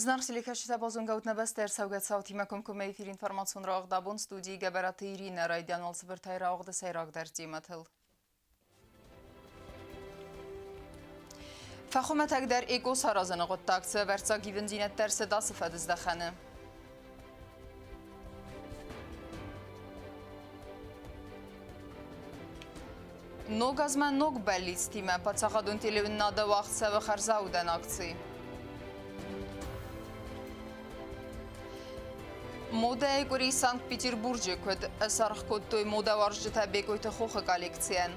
Знар селекашита базунга утнабастер саугат саутима комкуме эфир информацион рағдабун студии габараты Ирина Райдян алсыбыртай рағды сайрағдар диматыл. Фахумет агдер эко саразыны ғоттакцы вәрца гивен зинеттер седасы фәдіздәхәні. Ног азман ног бәллистиме пацақадун телевін нады вақт сәві қарзауден акции. Мода экори Санкт-Петербурге көд сарх көттой мода варжыта бекойты хохы коллекциян.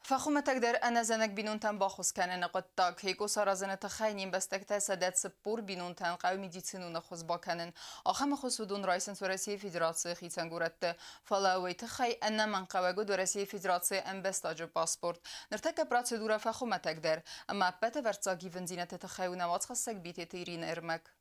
Фахумет агдер аназанак бинунтан бахус канен қоттак. Хейко саразаны тахайнин бастакта садат сыппур бинунтан қау медицинуна хуз баканен. Ахам хусудун райсын су Россия Федерации хитсан гуратты. Фалауэй тахай аннаман қавагу до Россия Федерации амбестаджу паспорт. Ныртака процедура фахумет агдер. Ама аппата варца гивен зинаты тахайуна вацхасак битеты Ирина Эрмак.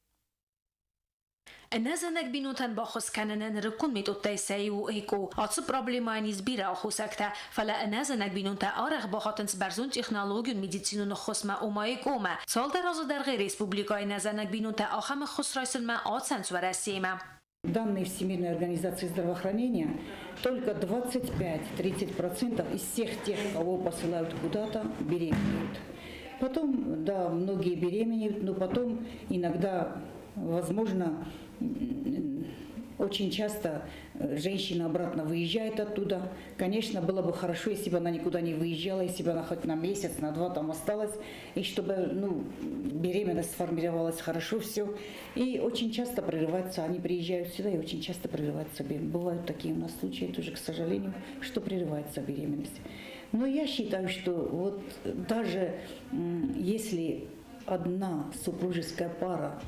النازنك بينوتن باخص كانن ركون ميتوتاي سايو ايكو اتس بروبليمانيز بيرا خوسكتا فلا النازنك بينوتا ارغ باخاتنس برزون تكنولوژي ميديسينو خصما اومايكوما سال درازو در غير республикой النازنك بينوتا اخم خسرайсынма اتسنс ورасима. Данные Всемирной организации здравоохранения, только 25-30% из всех тех, кого посылают куда-то, беременеют. Потом, да, многие беременеют, но потом иногда, возможно, очень часто женщина обратно выезжает оттуда. Конечно, было бы хорошо, если бы она никуда не выезжала, если бы она хоть на месяц, на два там осталась, и чтобы беременность сформировалась хорошо, все. И очень часто прерывается, они приезжают сюда, и очень часто прерывается беременность. Бывают такие у нас случаи, тоже, к сожалению, что прерывается беременность. Но я считаю, что вот даже если одна супружеская пара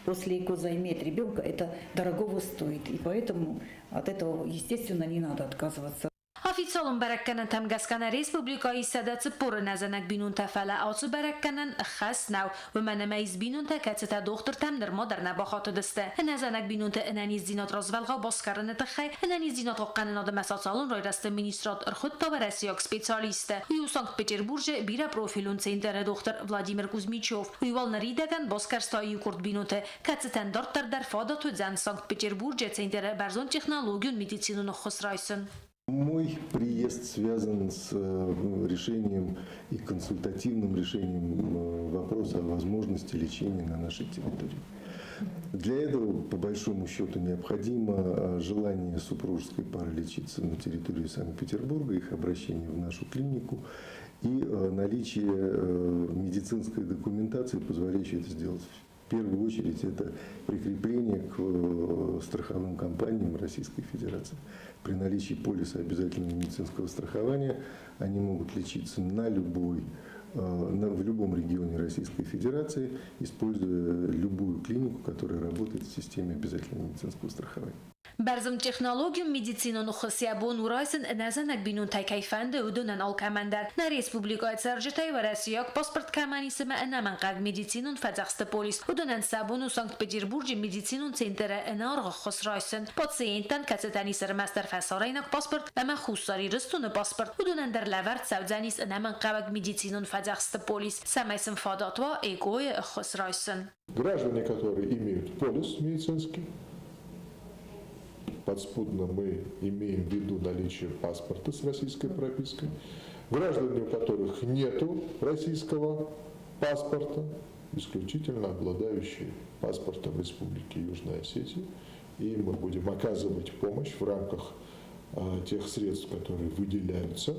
после ЭКО заимеет ребенка, это дорогого стоит. И поэтому от этого, естественно, не надо отказываться. Официалом بركنن تمگسکن республикایی سادات پر نزنک بینون تفعل آسو برکنن خاص نو و من میز بینون تکت دکتر تم در مادر نباخت دسته نزنک بینون تا انانیز دینات رازولغا باسکارن تخی انانیز دینات قانون آدم مساسالون روی دست مینیسترات ارخود پاورسیاک سپیشالیسته یو سانکت پتربورگ بیرا پروفیلون سنتر دکتر ولادیمیر کوزمیچوف ویوال نریدگن باسکارستایی کرد بینون تا کتتن دارتر در فادات و زن سانکت پتربورگ سنتر برزون تکنولوژی مدیسینون خسرایسن. Мой приезд связан с решением и консультативным решением вопроса о возможности лечения на нашей территории. Для этого, по большому счету, необходимо желание супружеской пары лечиться на территории Санкт-Петербурга, их обращение в нашу клинику и наличие медицинской документации, позволяющей это сделать. В первую очередь это прикрепление к страховым компаниям Российской Федерации. При наличии полиса обязательного медицинского страхования они могут лечиться в любом регионе Российской Федерации, используя любую клинику, которая работает в системе обязательного медицинского страхования. برزم تکنولوژی مدیسینون خصیه بون ورایسن نزنک بینون تکیفنده و دونن آلکمندر نه ریسپوبلیکای سرجتای و رسیاک پاسپورت کمانی سم انمن قد مدیسینون فزخست پلیس و دونن سابون و سانکت پتربورگ مدیسینون سنتر انارغ خسرایسن پادسینتن کتتنی سرمستر فسارینک پاسپورت و من خوستاری رستون پاسپورت و دونن در لورد سودزنیس انمن قد مدیسینون فزخست پلیس سمیسن فادات و ایگوی خسرایسن. Граждане, которые имеют полис медицинский, подспудно мы имеем в виду наличие паспорта с российской пропиской. Граждане, у которых нет российского паспорта, исключительно обладающие паспортом Республики Южная Осетия. И мы будем оказывать помощь в рамках тех средств, которые выделяются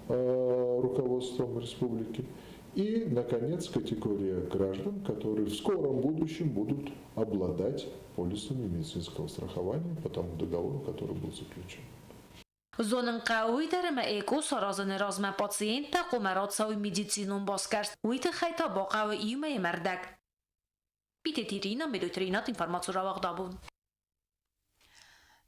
руководством республики. И, наконец, категория граждан, которые в скором будущем будут обладать полисами медицинского страхования по тому договору, который был заключен. زونن قوی در مایکو سرازن رازم پاتسین تا قمرات سوی مدیسینون باسکرد ویت خیتا با قوی ایمه مردک بیت تیرینا میدوترینات اینفرماتور واق دابون.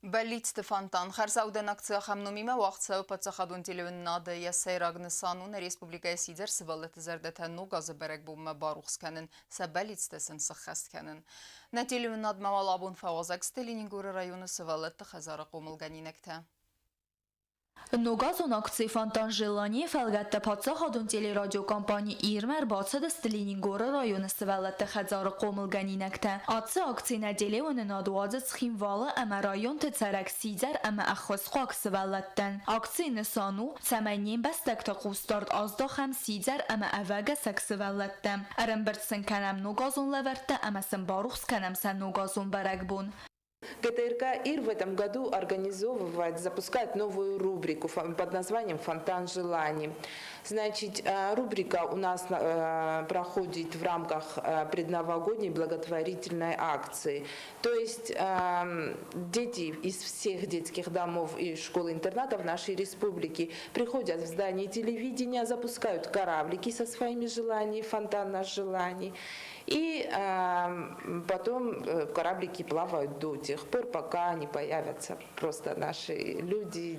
Балит Стефантан, Харзауден акция хамнумима вахтсау пацахадун телевин нады я сайрагнысанун республикая сидер сывалет зердетен ну газы берек бумма барухсканын сабалит стесен сахастканын. На телевин над мавалабун фавазак стелинингуры районы сывалет хазара комылганинекте. Նոգազոն ակցի Ֆանտան Ժելանի ֆալգատը փածախադուն տելերադիո կամպանի իրմեր բացը դստլինին գորը ռայոնը սվալատը խազարը կոմլգանինակտը ացը ակցինա դելեոնը նադուածը ծխին վալը ամա ռայոն տծարակ սիզար ամա ախոս խոք սվալատտան ակցի նսանու սամայնին բաստակտը qustard ազդող համ սիզար ամա ավագը սակ սվալատտը արամբրտսն կանամ նոգազոն լավարտը ամա сбарух կանամ сан ногазон баракбун. ГТРК ИР в этом году организовывает, запускает новую рубрику под названием «Фонтан желаний». Значит, рубрика у нас проходит в рамках предновогодней благотворительной акции. То есть дети из всех детских домов и школ-интернатов нашей республики приходят в здание телевидения, запускают кораблики со своими желаниями, фонтан наших желаний. И потом кораблики плавают до тех пор, пока не появятся просто наши люди.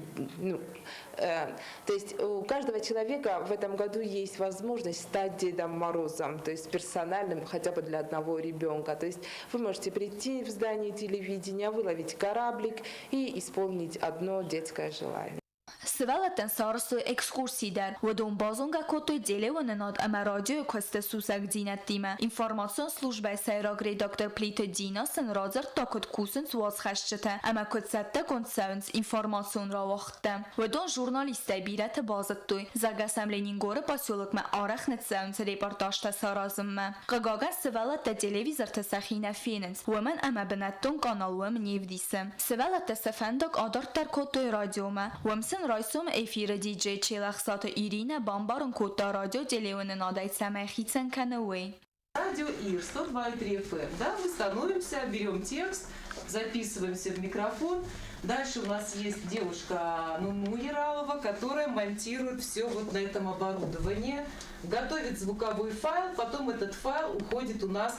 То есть у каждого человека в этом году есть возможность стать Дедом Морозом, то есть персональным хотя бы для одного ребенка. То есть вы можете прийти в здание телевидения, выловить кораблик и исполнить одно детское желание. Սվալատն սարսու էքսկուրսի դար, ոդոն բազոնգա կոտոյ դելեվոնն ատ ամա ռադիո կոստը սուսակ դինատ դիմը, ինվորմացիոն սլուժբայ սայրագրի դոկտոր Պլիտը դինասն ռազար տակոտ կուսնց ուած խաշչտը, ամա կոծատտը կոնցավնց ինվորմացիոն ռավախտը, ոդոն ժուրնալիստը բիրատը բազըտտույ, զագասամ լենին գորը պասյոլոկ մա արախ նծավնց ռեպորտաշտը սարազում մա, կգագան սվալատը տելևիզոր տսախինա ֆինենց, ոմեն ամա բնատտոն կանալ ոմ նիվդիսը, սվալատը սվանդոկ ադարտար կոտոյ ռադիո մա, ոմսն Rajsum efirë DJ Челахсата Ирина Бамбарн Кота радио телевизионный надай самая хитсан канауэй. Радио ИР 102,3 FM. Да, мы становимся, берем текст, записываемся в микрофон. Дальше у нас есть девушка Нуну Яралова, которая монтирует все вот на этом оборудовании, готовит звуковой файл, потом этот файл уходит у нас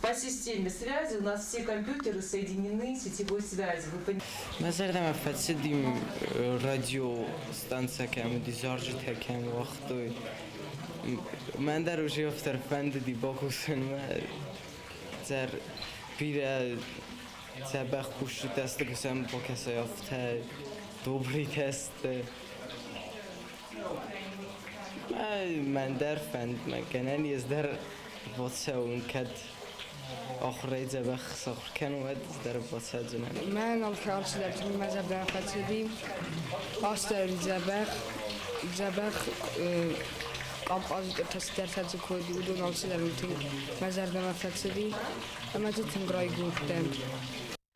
по системе связи. У нас все компьютеры соединены сетевой связью. مثلا ما فسدیم رادیو ستانسا کم دیزارج تکم وقتوی من در روزی افتر فند دی باکوسن ما در بیره سبخ خوش دست کسیم با کسی افته دوبری تست من در فند مکنن یز در واتسا اون کد آخری زبخ سخر کنود در واتسا جنن من الخارج در مذهب در فتیدیم آستر زبخ კამპოზიტორთა სიდარსაძე ქოდი უდონალში და მითი მაზარდამა ფაქსები ამათი გრაი გუხდემ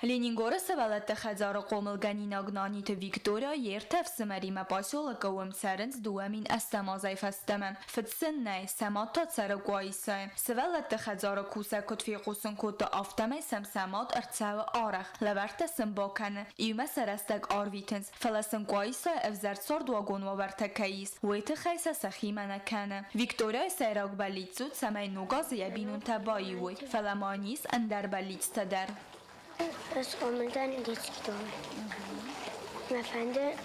Ленингора савалатта хазара qomilganin agnanit Виктория ертев самарима поселка умсаренс дуамин астамазай фастама фитсиннай самата царагуайса савалатта хазара куса котфи qusun kota aftamay samsamat artsav arach lavarta sambakana ima sarastag arvitens falasin guaysa evzartsor duagon wavartakais wete khaysa sakhimana kana Виктория sayrag balitsut samay nogaz yabinun tabai wi falamanis andar balits tadar Das momentan in детский дом. На фонде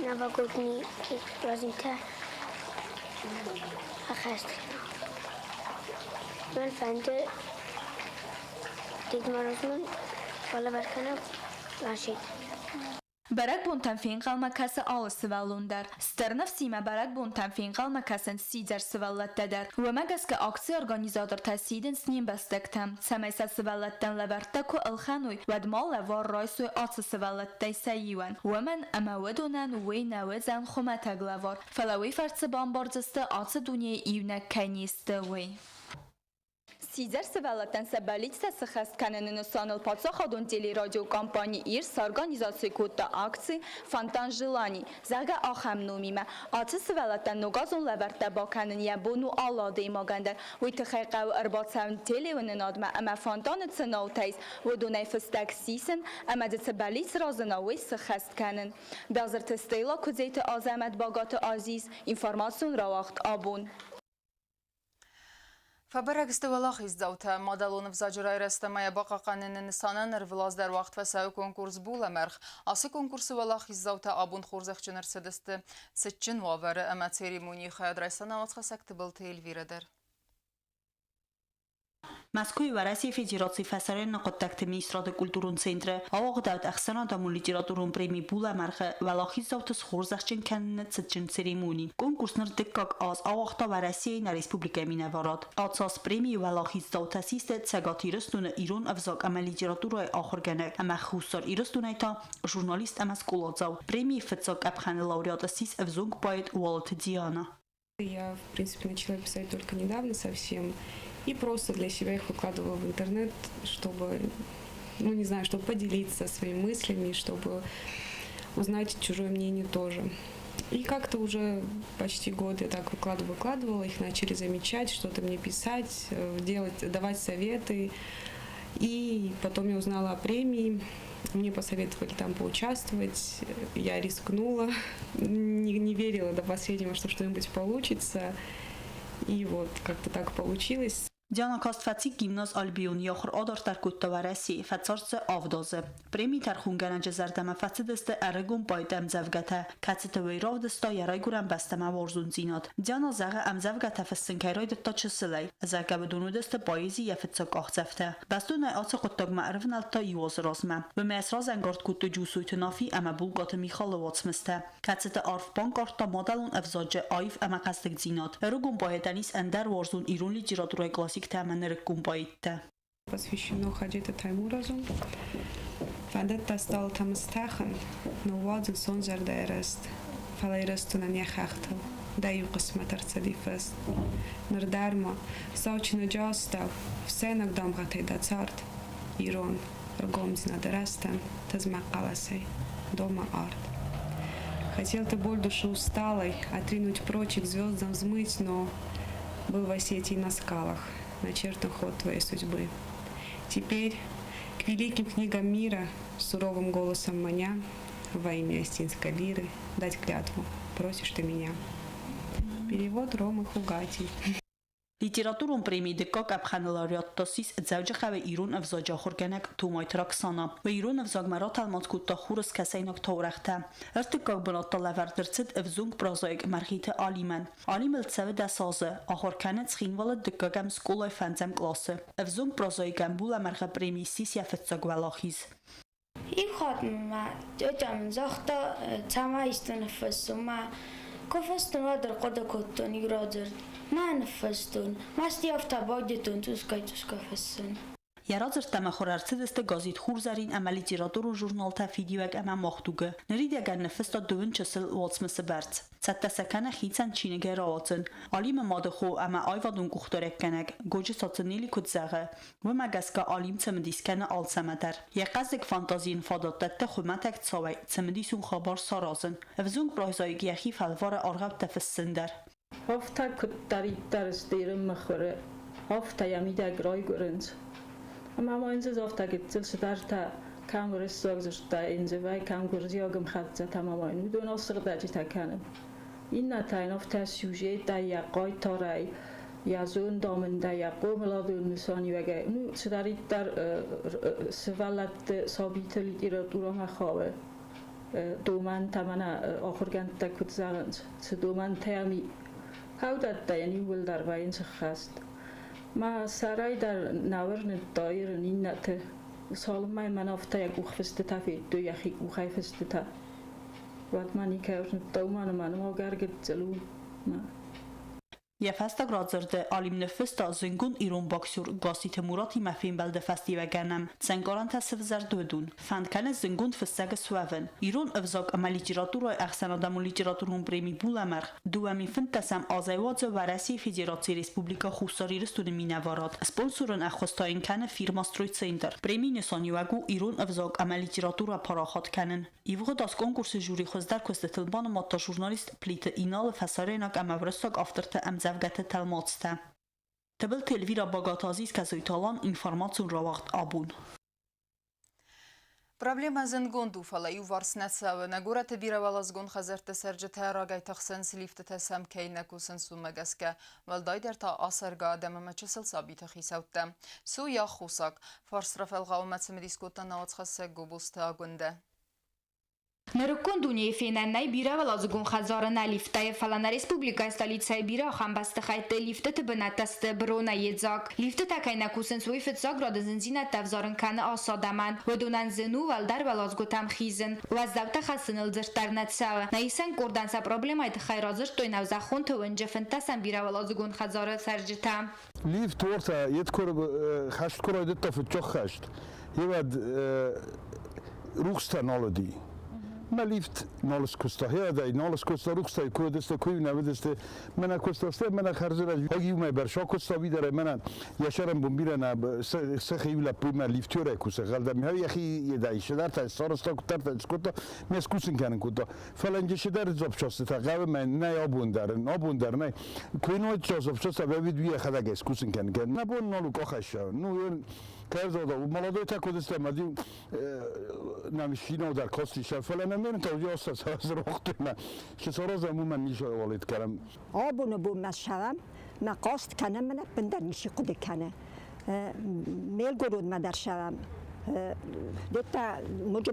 новогодний праздник ахаст. На фонде Дед Морозмун балабаркана лашит. Барак бунтан финқал макаса ал свалундар. Стернав сима барак бунтан финқал макасан сидзар свалаттадар. Вамагаска акция организатор тасиден с ним бастактам. Самайса свалаттан лавартаку алхануй. Вадмал лавар райсуй аца свалаттай сайюан. Ваман амавадунан уй навазан хуматаг лавар. Фалауи фарца бамбарзасты аца дуния ивнак канисты уй. Сизер савалатан сабалитса сахаст кананын санал подсохадун телерадио компания ИРС организация кота акции Фонтан желаний зага ахам номима аты савалатан ногазон лаварта баканын ябону аллади магандар уйтхайқау арбатсавн телевонын адма ама фонтан ценаутайс водунай фстак сисен ама дсабалитс разынауи сахаст канын базар тестейла кузейт азамат багат азиз информацион равахт абун فبرگ استوالخ ازدوته مادلون فزاجرای رستمای باقا قانن نسانن رولاز در وقت و سو کنکورس بول مرخ آسی کنکورس والخ ازدوته آبون خورزخ جنر سدست سچن واور اما تیریمونی خیاد رایسان آمد خسکت بلتیل ویره در Москвы в России Федерации фасарен قدرت министрата культурун центре авагдат ахсана даму литературун премии була марха валахи завтас хорзахчин канна цчин церемонии конкурснер деккак аз авахта в России на республика Минаварат атсас премии валахи завтасист цагатирстуна Иран авзак ама литература ахорганак ама хусар ирстунайта журналист ама скулозав премии фцак абхан лауреат асис авзунг поэт Уолт Диана. Я, в принципе, начала писать только недавно совсем. И просто для себя их выкладывала в интернет, чтобы, ну не знаю, чтобы поделиться своими мыслями, чтобы узнать чужое мнение тоже. И как-то уже почти год я так выкладывала, их начали замечать, что-то мне писать, давать советы. И потом я узнала о премии, мне посоветовали там поучаствовать, я рискнула, не верила до последнего, что что-нибудь получится. И вот как-то так получилось. Диана Костфаци гимназ Альбион яхр адар таркутта в России фацарце авдозы. Премии тархунгана джазардама фацидесте арагун байдам завгата. Кацета вейравдеста ярайгурам бастама варзун зинат. Диана зага амзавгата фссенкайрой дتا чسلای. Зага بدونودسته بایزی یفتساق آخزفته. بستون آت خودتاگ معرفن التا یواز رازمه. و مسراز انگارد کت جوسویت نافی اما بولگات میخال واتسمسته. کацета آرف بانک آرتا مادلون افزاج آیف اما قصدک زینات. اروگون بایدانیس اندر وارزون ایرون لیتراتورای کلاسیک Посвящено Хаджита Таймуразу. Фадетта стал там стахан, но вадзу сон жардайрест. Фалайресту на нехахтал. Даю косметар цадифест. Нердарма, саучина джастав, все нагдам гатей да царт. Ирон, ргомзна дерестен, тазмакаласей, дома арт. Хотел ты боль души усталой, отринуть прочь к звездам взмыть, но был в Осетии на скалах, начертан ход твоей судьбы. Теперь к великим книгам мира, суровым голосом маня, во имя Остинской лиры, дать клятву, просишь ты меня. Перевод Ромы Хугатий. لیتراتورون پریمی دکاک ابخانلاریات تاسیس زوج خواه ایرون افزاج آخورگنک تومای تراکسانا و ایرون افزاگ مرات المات کود تا خورس کسینک تورخته ارتکاک بنات تلور درست افزونگ برازایگ مرخیت آلیمن آلیم التسوه ده سازه آخورکنت خینوال دکاکم سکولای فنزم کلاسه افزونگ برازایگم بول مرخ پریمی سیس یفتزاگ ولاخیز این خاتم جام زختا تما استنفسم کفستون و در قد کتون ایرادر نه نفستون مستی افتا باگتون توسکای فسن یارازر تمخور ارتدست گازیت خورزارین اما لیتراتور و ژورنال تفیدیوگ اما مختوگه نرید اگر نفستا دوون چسل والسمس برد ستا سکنه خیتن چینگه راواتن آلیم ماده خو اما آیوادون گختارک کنگ گوجه ساتنیلی کد زغه و مگسکا آلیم تمدیسکنه آل سمدر یقزک فانتازین فادات دت خومتک تساوی تمدیسون خبار سارازن افزونگ برایزایگ یخی فلوار آرغب تفسندر هفته کد دارید درست دیرم مخوره هفته یمیده گرای گرند اما اینجا هفته گتل شدر تا کم ورسوگ زشتا اینجا وای کم گرزیاگم خدزه تمام این میدون آسر داجی تکنم این نتاین هفته سوژه دا یقای تارای یازون دامن دا یقو ملادون نسانی وگه نو شدرید در سوالت ثابت لیتراتورا مخواه دومن تمنا آخرگند تا کد زغنج دومن تیامی هودت دا یعنی ول در باین خست ما سرای در نورن دایر نینته سالم مای منافته یک اوخفسته تا فی دو یخی اوخیفسته تا وقت منی که ارن دومان ما گرگت جلو ما یفستگ رازرده آلیم نفستا زنگون ایرون باکسور گاسیت موراتی مفین بلده فستی و گنم زنگاران تصف زردودون فندکن زنگون فستگ سوون ایرون افزاگ اما لیتراتور اخسان آدم و لیتراتور هم پریمی بولمر دومی فند تسم آزایوات و رسی فدراسی ریسپوبلیکا خوستاری رستون مینوارد سپونسورن اخوستاین کنه فیرماسترویت سیندر پریمی نسانیوگو ایرون افزاگ اما لیتراتور پاراخات کنن ایوغ داس کنکورس جوری خوزدر کستتلبان ماتا ژورنالیست پلیت اینال فساریناک اما ورستاگ افترت زوجته تلماتسته. تبل تلویرا باگات عزیز که زیتالان اینفرماسیون را وقت آبون. Проблема зенгон дуфала и варснеца на город бировала згон хазерте серджете рагай тахсен слифте тесам кейна кусен сумагаске валдайдер та асарга демаме чесел сабита хисаутте. Су я хусак фарс рафел гауметсем дискута наоцхасе губусте агунде. Նրկուն դունի ֆինաննայ բիրավալազգուն խազարն լիֆտայ ֆալանա ռեսպուբլիկայ ստալիցայ բիրա խամբաստխայտե լիֆտը բնատստը բրոնա եզակ լիֆտը տակայնակուսն սուի ֆծակ ռոդզինզինա տավզարն կանը ասադաման ոդունան զնու վալդար վալազգուտամ խիզն վազդավտա խասնլ ձրտարնացա նայսան կորդանսա պրոբլեմայ թխայրազր տոյնավ զախուն թվնջը ֆնտասան բիրավալազգուն խազարը սարջտա Lift orta yetkur xasht koroydı tafı çok xasht. Yevad ruxta noladi. Ma lift nolas kusta. Heda nolas kusta ruxta kurdesta kuyu navedeste. Mena kusta ste mena kharzera agi umay bersha kusta vidare mena yaşarım bumbirana sakhiyla prima lifture kusa galdam ha yaxi yeday shedar ta sarasta kutar ta skuta meskusin kan kuta falan shedar zopchosta ta qav men ne abundar ne kuino zopchosta ve vidviye khada geskusin kan na bon nolu kokhasha nu Kazada молодой так вот стемади нам шино дар кости шафала намерен та уҷо сазро вақтна шесораза муман нишо волид карам آبونو بو مشوم مقاست کنم من بندر میشی خود کنه میل گرود من در شوم دیتا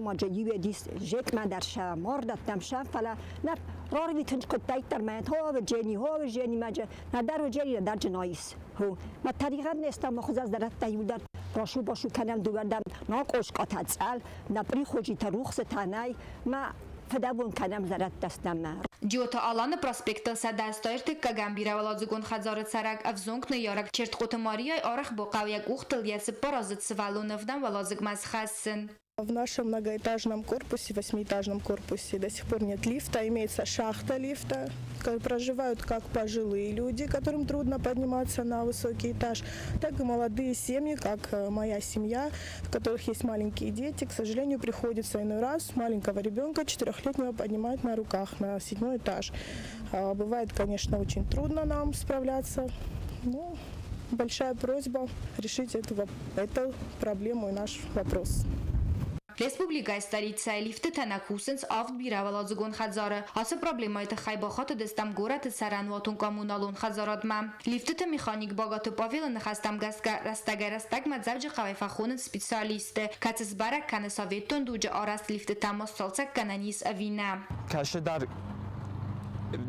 مجا یوی دیست جک من در شوم ماردتم شوم فلا نه راری تنج کد دیتر من ها و جنی مجا ندر و جنی در جنایس هو ما طریقا نیستم خود از درت تیول در راشو باشو کنم دوردم ناقوش قطعت سال نپری خوشی تا روخ ستانای ما فدابون کنم زرت دستم من Ջիոտը ալանը պրոսպեկտը սադաստոյրտը կգամ բիրավալազուգուն խազարը ցարակ ավզոնքնը ярակ չերտխոտը մարիայ արախ բոկավյակ ուխտլ յեսը պարազıt սվալունովдан վալազıgmaz խասın В нашем многоэтажном корпусе, 8-этажном корпусе до сих пор нет лифта, имеется шахта лифта. Проживают как пожилые люди, которым трудно подниматься на высокий этаж, так и молодые семьи, как моя семья, в которых есть маленькие дети. К сожалению, приходится иной раз маленького ребенка 4-летнего поднимать на руках на 7-й этаж. Бывает, конечно, очень трудно нам справляться. Но большая просьба решить эту проблему и наш вопрос. Ռեսպուբլիկայի ստարիցայ լիֆտը թանակուսնց ավտ բիրավալազուգուն խազարը ասը պրոբլեմայտը խայբախատը դստամ գորատը սարանվատուն կոմունալուն խազարատմամ լիֆտը մեխանիկ բագատը պավելը նխաստամ գասկա ռաստագարաստակ մadzavջը խավեֆախունն սպեցիալիստը կացս բարակ կանը սովետոն դուջը արաստ լիֆտը տամոս սալցակ կանանիս ավինա Կաշեդար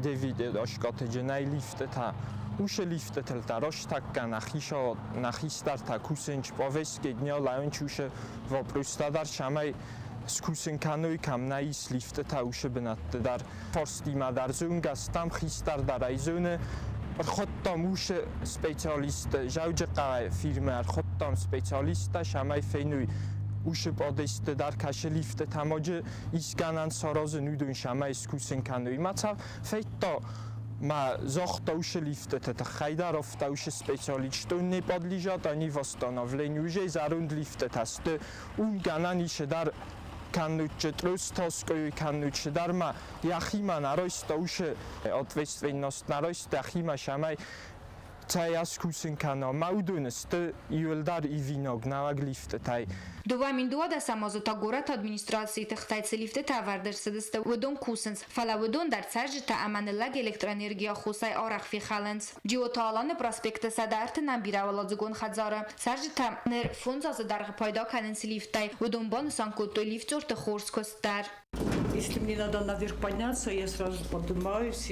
դևիդ աշկատը ջնայ լիֆտը թա Ուշը լիֆտը թել տարոշ տակկա նախիստար թա կուսենչ պովեսկ էգնյա լայոն չուշը վոպրուստադար շամայ սկուսեն կանոյ կամ նայիս լիֆտը թա ուշը բնատը դար ֆորստիմա դար զուն գաստամ խիստար դար այզոնը խոտտամ ուշը սպեցիալիստը ժավջը qաղայ ֆիրմը խոտտամ սպեցիալիստը շամայ ֆեյնույ ուշը պոդեստը դար կաշը լիֆտը թամոջը իսկանան սարոզը նույդուն շամայ սկուսեն կանոյ մացավ ֆեյտո Ма зохта уше лифтete, та хайдаровта уше специалит, что не подлежат они восстановлению, уже зарунд лифтет аст. Унгананише дар каннуче тростовскую каннуче дарма яхима нароста уше ответственность нароста яхима шамай Цаяс кусен кана маудунест юлдар и виног наваг лифтетай. Дувамин дуада самозота горат администрации тахтайцы лифте тавардерсидесте удон кусенс фала удон дар царжта аманелаг электроэнергия хусай арах фихаленс. Джиоталаны проспекты садарты нам бираваладзугон хадзара. Царжта нер фунзазы даргы пайда каненс лифтай удон бонусан кутто лифтурты хорс костар. Если мне надо наверх подняться, я сразу поднимаюсь.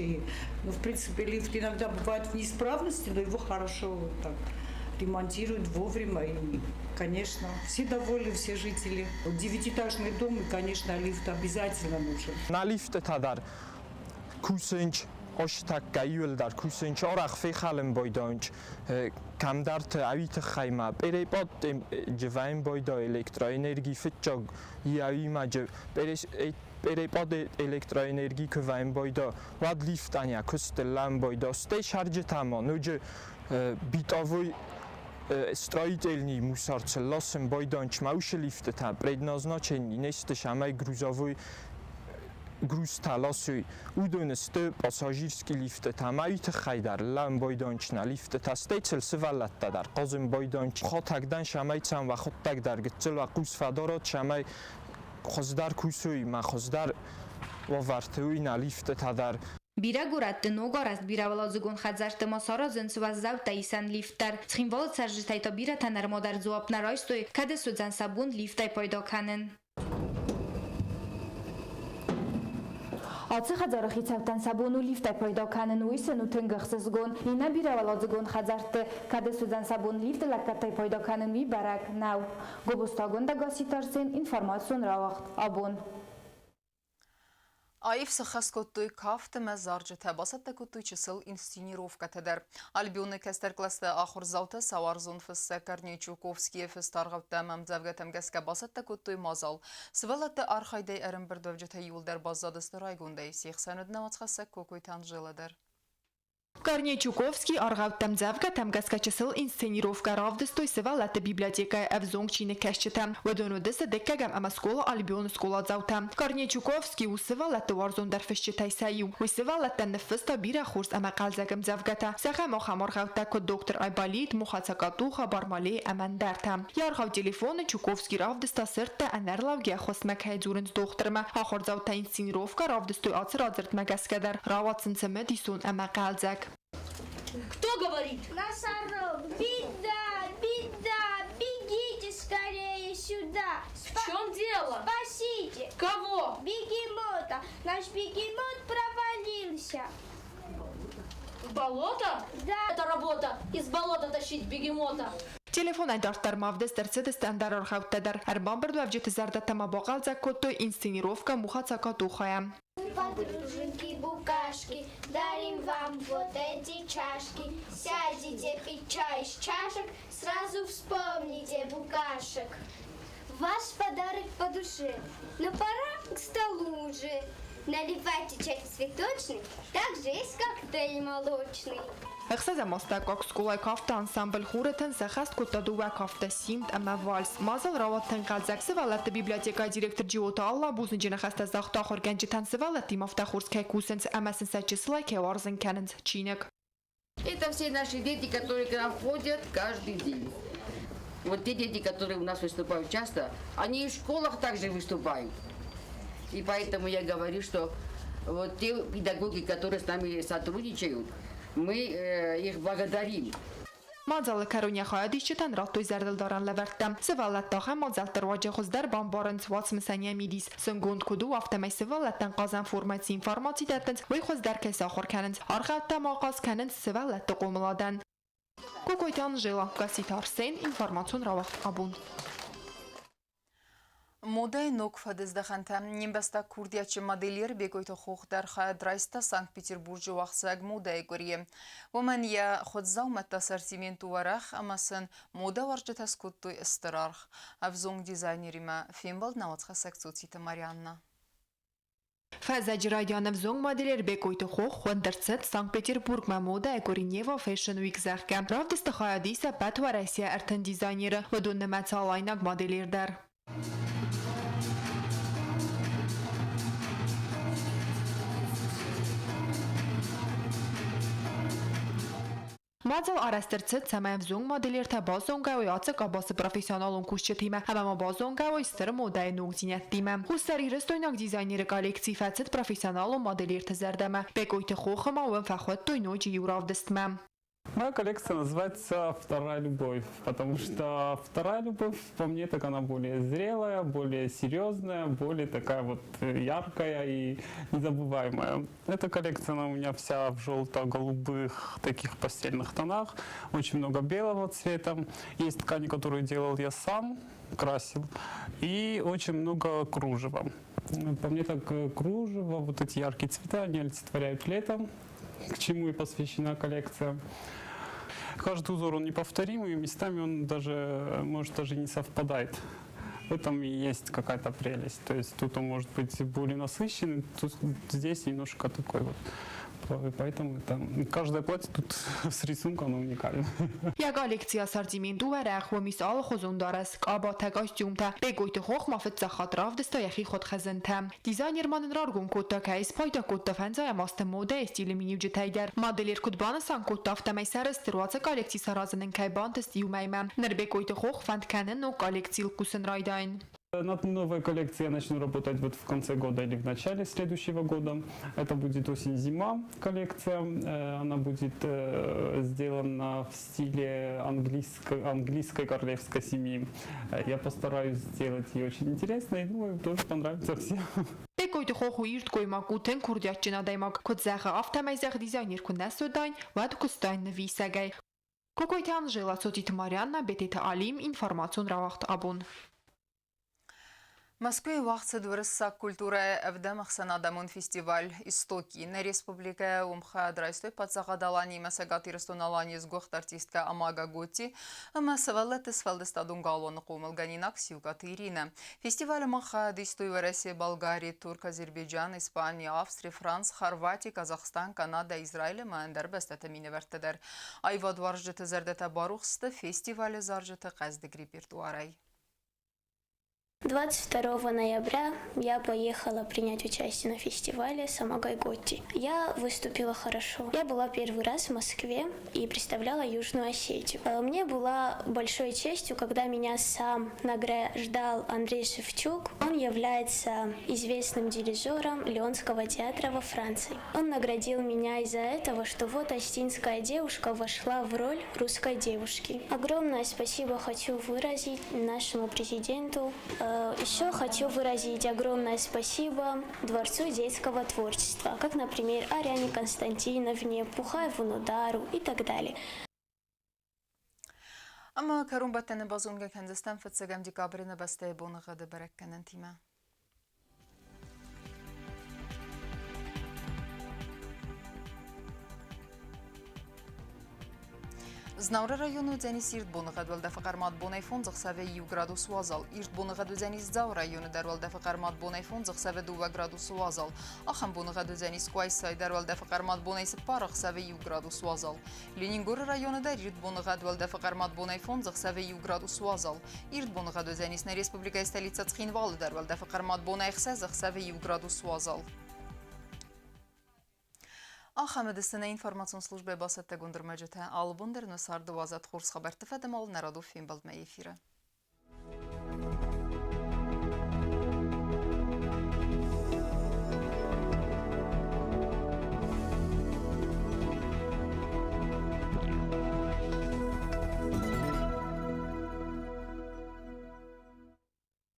В принципе, лифт иногда бывает в неисправности, но его хорошо так ремонтируют вовремя. И, конечно, все довольны, все жители. 9-этажный дом, и, конечно, лифт обязательно нужен. На лифте тадар кусенч оштак гаюл дар кусенч орах фихален бойдонч камдарт авит хайма перепот джвайн бойдо электроэнергии фитчог яима ж перепот электроэнергии квайн бойдо вад лифтаня кустелан бойдо сте шарж тамо нуж битовой строительный мусорцы лосен бойдонч мауш лифтета предназначен несте шамай грузовой груз таласуй удонесте пассажирский лифт тамайт хайдар лам бойдончна лифт тастецел севалатта дар qozim бойдонч хотагдан шамай цам ва хоттаг дар гитсел ва qus fadorot шамай qozdar kusuy ma qozdar ва вартуй на лифт тадар Бирагурат ногорас биравалазугун хадзарты масара зенсваз завта исан лифтар цхинвол царжитай то бира танар модар зуап нарайстой каде судзан сабун лифтай пайда канен آتی خدارخی تفتن سبون و لیفت پیدا کنن ویسن و تنگخص گون اینا بیره ولاد گون خدارت کد سوزن سبون لیفت لکت پیدا کنن وی برک نو گوبستاگون دگاسی ترسین اینفورماسیون را وقت آبون Аив сахаскоттуй кафты мазарджи табасат такоттуй чисел инсценировка тедер. Альбионы кастер-классы ахур залты саварзун фысса Корней Чуковский фыстаргавта мамзавгатам гаска басат такоттуй мазал. Свалатты архайдай әрім бір дөвжеті юлдар базадысты райгундай сейхсанудна вацхаса кокуйтан жиладыр. Корней Чуковский аргавтам завга там гаскачысыл инсценировка равдыстой сывалаты библиотека авзонгчины кэшчетам. Вадону дыса деккагам ама скола альбион скола завтам. Корней Чуковский у сывалаты варзондар фэшчетай саю. У сывалаты нефыста бира хурс ама қалзагам завгата. Саха мохам аргавта код доктор Айбалит мухацакатуха бармале амандартам. Яргав телефоны Чуковский равдыста сырта анарлавге хосмак хайдзурынс докторма. Ахор завта инсценировка равдыстой ацырадзырт магаскадар. Раватсын цемедисон ама қалзаг. Кто говорит? Носорог. Беда, беда, бегите скорее сюда. В чем дело? Спасите. Кого? Бегемота. Наш бегемот провалился. В болото? Да. Это работа. Из болота тащить бегемота. Телефон айдартар мавдес терцеды стандар архавтадар. Арбан берду авджеты зардатама богалза коттой инсценировка мухацакатухая. Подруженьки, букашки, дарим вам вот эти чашки. Сядете пить чай из чашек, сразу вспомните букашек. Ваш подарок по душе, но пора к столу уже. Наливайте чай цветочный, также есть коктейль молочный. Хсаза мостакок скулай кафта ансамбль хуретен сахаст кутадува кафта симт ама вальс. Мазал раваттен қалзак сывалатты библиотека директор Джиота Алла бузынжина хаста захта хорганжитан сывалатты мафта хурс кайкусенс амасын сачислай кеварзен кененс чинек. Это все наши дети, которые к нам ходят каждый день. Вот те дети, которые у нас выступают часто, они и в школах также выступают. И поэтому я говорю, что вот те педагоги, которые с нами сотрудничают, мы их благодарим. Мазал каруня хаядишчитан раттой зардалдаран лавертам. Сывалатта хам мазал тарваджа хуздар бамбаран свац месания мидис. Сынгунд куду автомай сывалаттан казан формации информации дартанс вай хуздар кайса ахор кананс. Архавта мaqaz кананс сывалатта qomuladan. Кокойтан жила гаситар сен информацион равах абун. Модай нокфа дыздахантам нимбаста курдиячи моделер бегойто хох дар хадрайста Санкт-Петербург вахсаг модай горие. Воман я ходзал мата ассортименту варах амасын мода варжета скуттуй эстерарх. Авзонг дизайнерима фембал навацха секцуцита Марианна. Фазаджи радианов зонг моделер бекойто хох хондерцет Санкт-Петербург ма мода экоринева фэшн уик захка. Правдыста хаядиса патва Россия артен дизайнера вадунна мацалайнаг моделердар. Мазал арастерцет самаев зонг моделер та базонгавой ацак абасы профессионалон кушчетима, ама базонгавой стыр модай ногзинеттима. Хустари рестойнак дизайнеры коллекции фацет профессионалон моделер та зардама. Бекойте хохама уэн фахваттой ночи юравдыстма. Моя коллекция называется «Вторая любовь», потому что вторая любовь, по мне, так она более зрелая, более серьезная, более такая вот яркая и незабываемая. Эта коллекция она у меня вся в желто-голубых таких постельных тонах, очень много белого цвета. Есть ткани, которые делал я сам, красил, и очень много кружева. По мне так кружево, вот эти яркие цвета, они олицетворяют лето, к чему и посвящена коллекция. Каждый узор он неповторимый, местами он даже может даже не совпадает. В этом и есть какая-то прелесть. То есть тут он может быть более насыщенный, тут здесь немножко такой вот. Поэтому там каждое платье тут с рисунком уникально. Я коллекция ассортименту варах و مثال خزون دارست آبا تگاستیوم تا بگویت خوخ مافت زخات راف دستا یخی خود خزن تم دیزاینر من رارگون کوتا کایس پایدا کوتا فنزای ماست موده استیل مینیو جتایدر مدلیر کدبان سان کوتا افتمای سر استرواز کالکسی سرازنن کای باند استیو میمم نر بگویت خوخ فند کنن نو کالکسی لکوسن رایداین. Над новой коллекцией я начну работать вот в конце года или в начале следующего года. Это будет осень-зима коллекция. Она будет сделана в стиле английской королевской семьи. Я постараюсь сделать ее очень интересной, и думаю, тоже понравится всем. goite hoch irt goima guten kurdiatjina daimag kod zaga автомайзах дизайнер куннасодайн вад кустайн висагай. Кокойтян жила социт Марьянна бетета алим информацион равахт абун. В Москве вахтсы дворца культуры эвдемах санадамун фестиваль истоки на республика умха драйстой подзагадалани масагати рестуналани с гохт артистка Амага Готи масавалет сфалдестадун галон кумылганинак сюгат Ирина. Фестиваль маха дистой в России, Болгарии, Турк, Азербайджан, Испания, Австрия, Франция, Хорватия, Казахстан, Канада, Израиль маандер бастата миневертедер. Айва дварждета зердета барухста фестиваль заржета каздек репертуарай. 22 ноября я поехала принять участие на фестивале «Самагай Готти». Я выступила хорошо. Я была первый раз в Москве и представляла Южную Осетию. Мне была большой честью, когда меня сам награждал Андрей Шевчук. Он является известным дирижером Лионского театра во Франции. Он наградил меня из-за этого, что вот остинская девушка вошла в роль русской девушки. Огромное спасибо хочу выразить нашему президенту. Еще хочу выразить огромное спасибо Дворцу детского творчества, как, например, Ариане Константиновне, Пухаеву Нудару и так далее. Ama karumbatene bazunga kendistan fetsegam dikabrine beste bonaga de berekenen time. Знаура району дзенис ирт бонага двалда фақармат бонай фонзах саве 1 градус вазал. Ирт бонага дзенис зау району дарвалда фақармат бонай фонзах саве 2 градус вазал. Ахам бонага дзенис квайсай дарвалда фақармат бонай сепарах саве 1 градус вазал. Ленингор району дар ирт бонага двалда фақармат бонай фонзах саве 1 градус вазал. Ирт бонага дзенис на республика столица Цхинвал дарвалда фақармат бонай хсазах саве 1 градус вазал. Ахамедистане информацион службе басетте гундермеджете албундер носар 12 хурс хабар тефедемал народу фин балдме эфира.